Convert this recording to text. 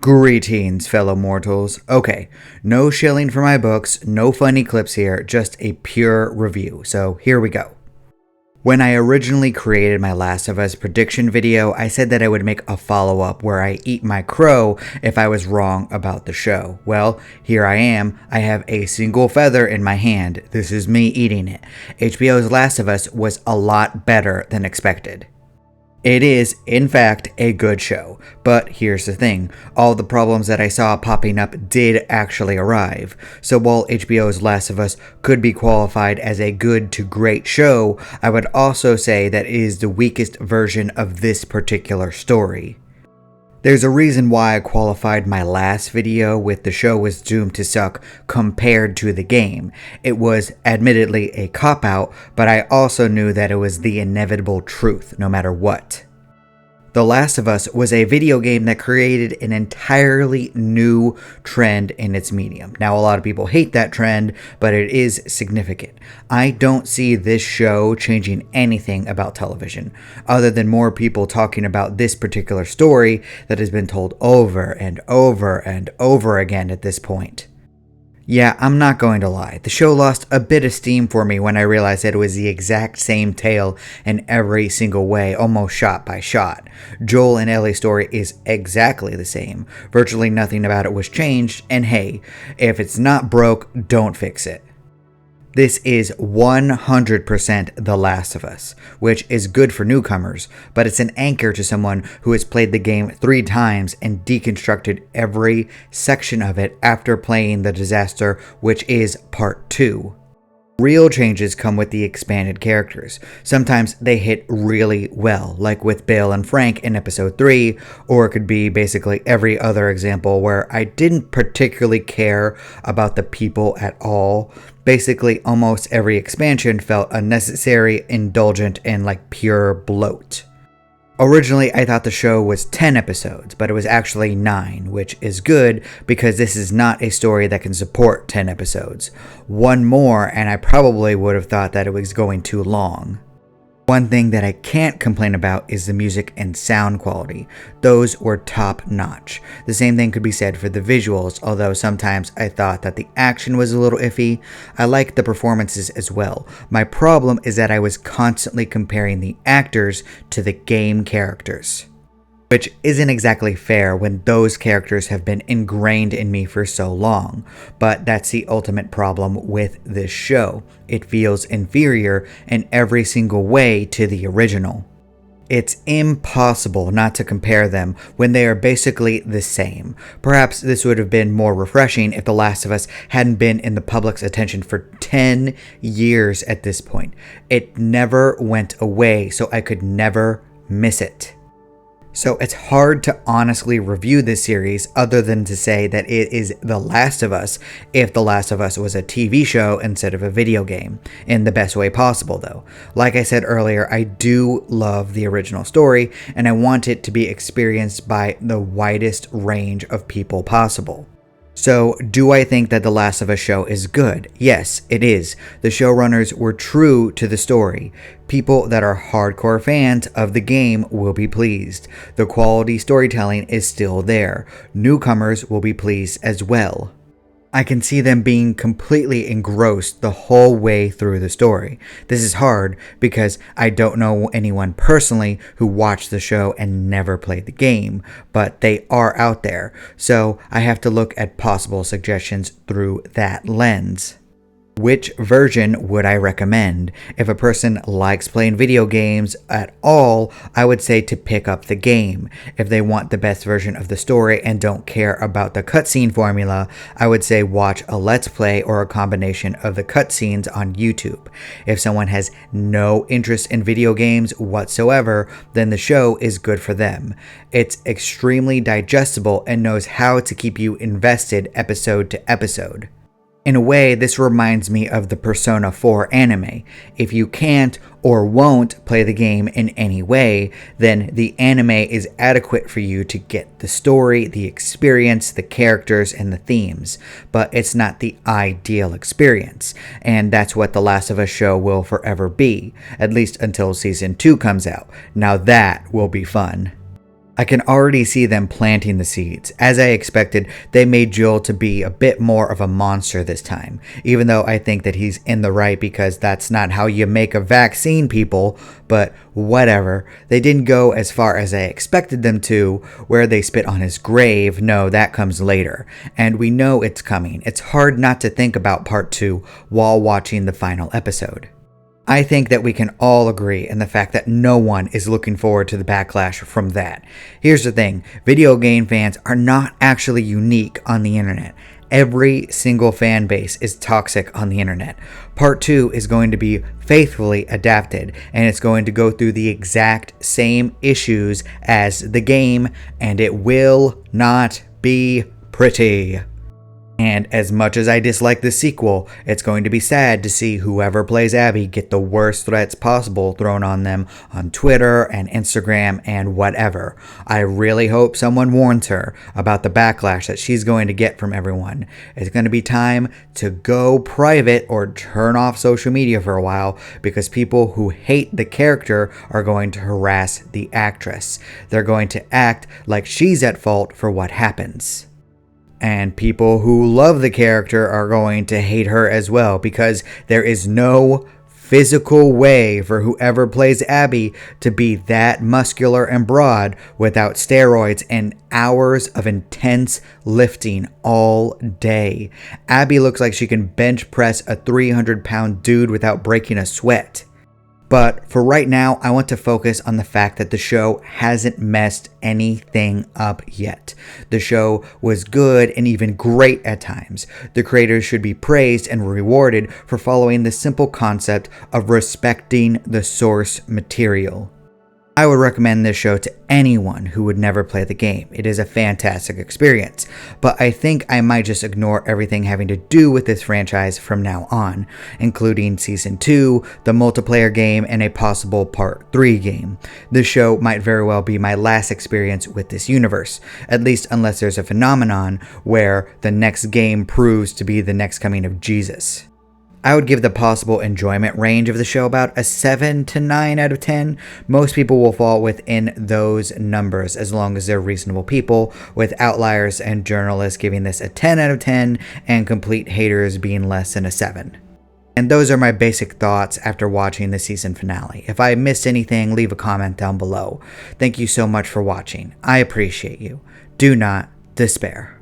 Greetings, fellow mortals. Okay, no shilling for my books, no funny clips here, just a pure review. So here we go. When I originally created my Last of Us prediction video, I said that I would make a follow-up where I eat my crow if I was wrong about the show. Well, here I am. I have a single feather in my hand. This is me eating it. HBO's Last of Us was a lot better than expected. It is, in fact, a good show, but here's the thing, all the problems that I saw popping up did actually arrive, so while HBO's Last of Us could be qualified as a good to great show, I would also say that it is the weakest version of this particular story. There's a reason why I qualified my last video with the show was doomed to suck compared to the game. It was admittedly a cop-out, but I also knew that it was the inevitable truth no matter what. The Last of Us was a video game that created an entirely new trend in its medium. Now, a lot of people hate that trend, but it is significant. I don't see this show changing anything about television, other than more people talking about this particular story that has been told over and over and over again at this point. Yeah, I'm not going to lie, the show lost a bit of steam for me when I realized that it was the exact same tale in every single way, almost shot by shot. Joel and Ellie's story is exactly the same, virtually nothing about it was changed, and hey, if it's not broke, don't fix it. This is 100% The Last of Us, which is good for newcomers, but it's an anchor to someone who has played the game 3 times and deconstructed every section of it after playing the disaster, which is Part 2. Real changes come with the expanded characters. Sometimes they hit really well, like with Bill and Frank in episode 3, or it could be basically every other example where I didn't particularly care about the people at all. Basically, almost every expansion felt unnecessary, indulgent, and like pure bloat. Originally, I thought the show was 10 episodes, but it was actually 9, which is good because this is not a story that can support 10 episodes. One more, and I probably would have thought that it was going too long. One thing that I can't complain about is the music and sound quality. Those were top notch. The same thing could be said for the visuals, although sometimes I thought that the action was a little iffy. I liked the performances as well. My problem is that I was constantly comparing the actors to the game characters, which isn't exactly fair when those characters have been ingrained in me for so long, but that's the ultimate problem with this show. It feels inferior in every single way to the original. It's impossible not to compare them when they are basically the same. Perhaps this would have been more refreshing if The Last of Us hadn't been in the public's attention for 10 years at this point. It never went away, so I could never miss it. So it's hard to honestly review this series other than to say that it is The Last of Us if The Last of Us was a TV show instead of a video game, in the best way possible though. Like I said earlier, I do love the original story and I want it to be experienced by the widest range of people possible. So, do I think that The Last of Us show is good? Yes, it is. The showrunners were true to the story. People that are hardcore fans of the game will be pleased. The quality storytelling is still there. Newcomers will be pleased as well. I can see them being completely engrossed the whole way through the story. This is hard because I don't know anyone personally who watched the show and never played the game, but they are out there, so I have to look at possible suggestions through that lens. Which version would I recommend? If a person likes playing video games at all, I would say to pick up the game. If they want the best version of the story and don't care about the cutscene formula, I would say watch a Let's Play or a combination of the cutscenes on YouTube. If someone has no interest in video games whatsoever, then the show is good for them. It's extremely digestible and knows how to keep you invested episode to episode. In a way, this reminds me of the Persona 4 anime. If you can't or won't play the game in any way, then the anime is adequate for you to get the story, the experience, the characters, and the themes. But it's not the ideal experience, and that's what The Last of Us show will forever be, at least until Season 2 comes out. Now that will be fun. I can already see them planting the seeds. As I expected, they made Joel to be a bit more of a monster this time, even though I think that he's in the right because that's not how you make a vaccine, people, but whatever. They didn't go as far as I expected them to, where they spit on his grave. No, that comes later, and we know it's coming. It's hard not to think about part 2 while watching the final episode. I think that we can all agree in the fact that no one is looking forward to the backlash from that. Here's the thing, video game fans are not actually unique on the internet. Every single fan base is toxic on the internet. Part 2 is going to be faithfully adapted, and it's going to go through the exact same issues as the game, and it will not be pretty. And as much as I dislike the sequel, it's going to be sad to see whoever plays Abby get the worst threats possible thrown on them on Twitter and Instagram and whatever. I really hope someone warns her about the backlash that she's going to get from everyone. It's going to be time to go private or turn off social media for a while because people who hate the character are going to harass the actress. They're going to act like she's at fault for what happens. And people who love the character are going to hate her as well because there is no physical way for whoever plays Abby to be that muscular and broad without steroids and hours of intense lifting all day. Abby looks like she can bench press a 300-pound dude without breaking a sweat. But for right now, I want to focus on the fact that the show hasn't messed anything up yet. The show was good and even great at times. The creators should be praised and rewarded for following the simple concept of respecting the source material. I would recommend this show to anyone who would never play the game. It is a fantastic experience, but I think I might just ignore everything having to do with this franchise from now on, including Season 2, the multiplayer game, and a possible Part 3 game. This show might very well be my last experience with this universe, at least unless there's a phenomenon where the next game proves to be the next coming of Jesus. I would give the possible enjoyment range of the show about a 7 to 9 out of 10. Most people will fall within those numbers as long as they're reasonable people, with outliers and journalists giving this a 10 out of 10 and complete haters being less than a 7. And those are my basic thoughts after watching the season finale. If I missed anything, leave a comment down below. Thank you so much for watching. I appreciate you. Do not despair.